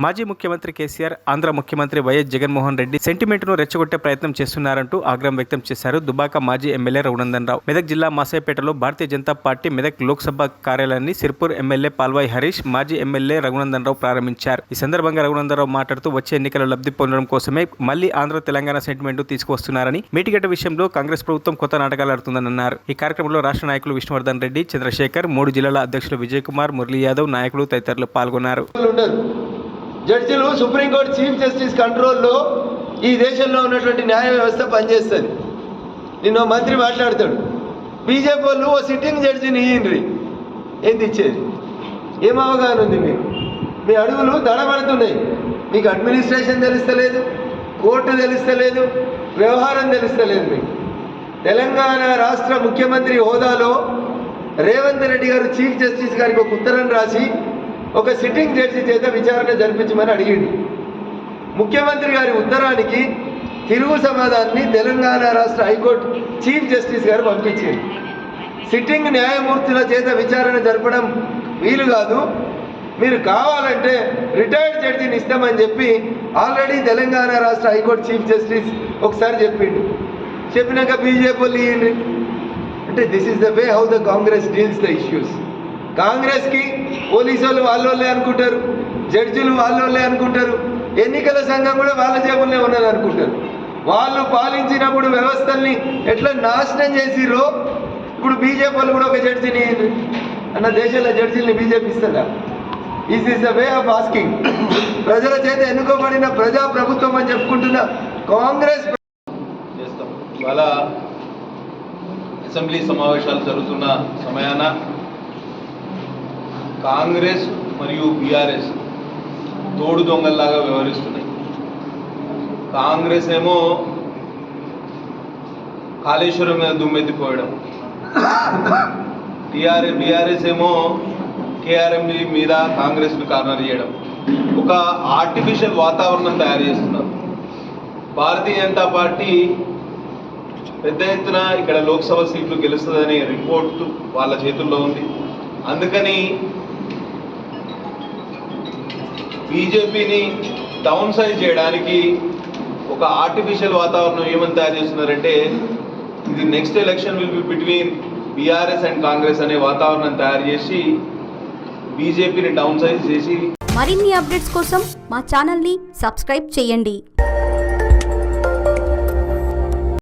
మాజీ ముఖ్యమంత్రి కేసీఆర్, ఆంధ్ర ముఖ్యమంత్రి వైఎస్ జగన్మోహన్ రెడ్డి సెంటిమెంట్ను రెచ్చగొట్టే ప్రయత్నం చేస్తున్నారంటూ ఆగ్రహం వ్యక్తం చేశారు దుబ్బాక మాజీ ఎమ్మెల్యే రఘునందన్ రావు. మెదక్ జిల్లా మాసాయిపేటలో భారతీయ జనతా పార్టీ మెదక్ లోక్సభ కార్యాలయాన్ని సిర్పూర్ ఎమ్మెల్యే పాల్వాయి హరీష్, మాజీ ఎమ్మెల్యే రఘునందన్ రావు ప్రారంభించారు. ఈ సందర్భంగా రఘునందన్ రావు మాట్లాడుతూ వచ్చే ఎన్నికల్లో లబ్ధి పొందడం కోసమే మళ్లీ ఆంధ్ర తెలంగాణ సెంటిమెంట్ తీసుకువస్తున్నారని, మేటిగడ్డ విషయంలో కాంగ్రెస్ ప్రభుత్వం కొత్త నాటకాలు ఆడుతుందని అన్నారు. ఈ కార్యక్రమంలో రాష్ట్ర నాయకులు విష్ణువర్ధన్ రెడ్డి, చంద్రశేఖర్, 3 జిల్లాల అధ్యక్షులు విజయ్ కుమార్, మురళీ యాదవ్, నాయకులు తదితరులు పాల్గొన్నారు. జడ్జిలు సుప్రీంకోర్టు చీఫ్ జస్టిస్ కంట్రోల్లో ఈ దేశంలో ఉన్నటువంటి న్యాయ వ్యవస్థ పనిచేస్తుంది. నిన్న మంత్రి మాట్లాడతాడు, బీజేపీ వాళ్ళు ఓ సిట్టింగ్ జడ్జిని ఇయ్యండ్రి, ఏంది ఇచ్చేది? ఏం అవగాహన ఉంది మీకు? మీ అడుగులు దడబడుతున్నాయి. మీకు అడ్మినిస్ట్రేషన్ తెలుస్తలేదు, కోర్టు తెలుస్తలేదు, వ్యవహారం తెలుస్తలేదు. మీకు తెలంగాణ రాష్ట్ర ముఖ్యమంత్రి హోదాలో రేవంత్ రెడ్డి గారు చీఫ్ జస్టిస్ గారికి ఒక ఉత్తరం రాసి ఒక సిట్టింగ్ జడ్జి చేత విచారణ జరిపించమని అడిగిండు. ముఖ్యమంత్రి గారి ఉత్తరానికి తిరుగు సమాధానాన్ని తెలంగాణ రాష్ట్ర హైకోర్టు చీఫ్ జస్టిస్ గారు పంపించారు. సిట్టింగ్ న్యాయమూర్తుల చేత విచారణ జరపడం వీలు కాదు, మీరు కావాలంటే రిటైర్డ్ జడ్జిని ఇస్తామని చెప్పి ఆల్రెడీ తెలంగాణ రాష్ట్ర హైకోర్టు చీఫ్ జస్టిస్ ఒకసారి చెప్పిండు. చెప్పినాక బీజేపీ వాళ్ళు అంటే this is the way how the Congress deals the issues. కాంగ్రెస్కి పోలీసు వాళ్ళు వాళ్ళోళ్ళే అనుకుంటారు, జడ్జిలు వాళ్ళోళ్ళే అనుకుంటారు, ఎన్నికల సంఘం కూడా వాళ్ళ జేబుల్నే ఉన్నది అనుకుంటారు. వాళ్ళు పాలించినప్పుడు వ్యవస్థల్ని ఎట్లా నాశనం చేసిరో ఇప్పుడు బీజేపీ వాళ్ళు కూడా ఒక జడ్జిని అన్న దేశంలో జడ్జిల్ని బీజేపీ ఇస్తుందా? Is is the way of asking. ప్రజల చేత ఎన్నుకోబడిన ప్రజా ప్రభుత్వం అని చెప్పుకుంటున్న కాంగ్రెస్ చేస్తాం. ఇవాళ అసెంబ్లీ సమావేశాలు జరుగుతున్న సమయాన కాంగ్రెస్ మరియు బీఆర్ఎస్ తోడు దొంగల్లాగా వ్యవహరిస్తున్నాయి. కాంగ్రెస్ ఏమో కాళేశ్వరం మీద దుమ్మెత్తిపోయడం, బీఆర్ఎస్ ఏమో కేఆర్ఎంబి మీద కాంగ్రెస్ను కార్నర్ చేయడం, ఒక ఆర్టిఫిషియల్ వాతావరణం తయారు చేస్తున్నారు. భారతీయ జనతా పార్టీ పెద్ద ఎత్తున ఇక్కడ లోక్సభ సీట్లు గెలుస్తుందనే రిపోర్టు వాళ్ళ చేతుల్లో ఉంది. అందుకని బీజేపీని డౌన్ సైజ్ చేయడానికి ఒక ఆర్టిఫిషియల్ వాతావరణం ఏమని తయారు చేస్తున్నారంటే, ఇది next election will be between BRS and Congress అనే వాతావరణం తయారు చేసి బీజేపీని డౌన్ సైజ్ చేసి. మరిన్ని అప్డేట్స్ కోసం మా ఛానల్ని సబ్స్క్రైబ్ చేయండి.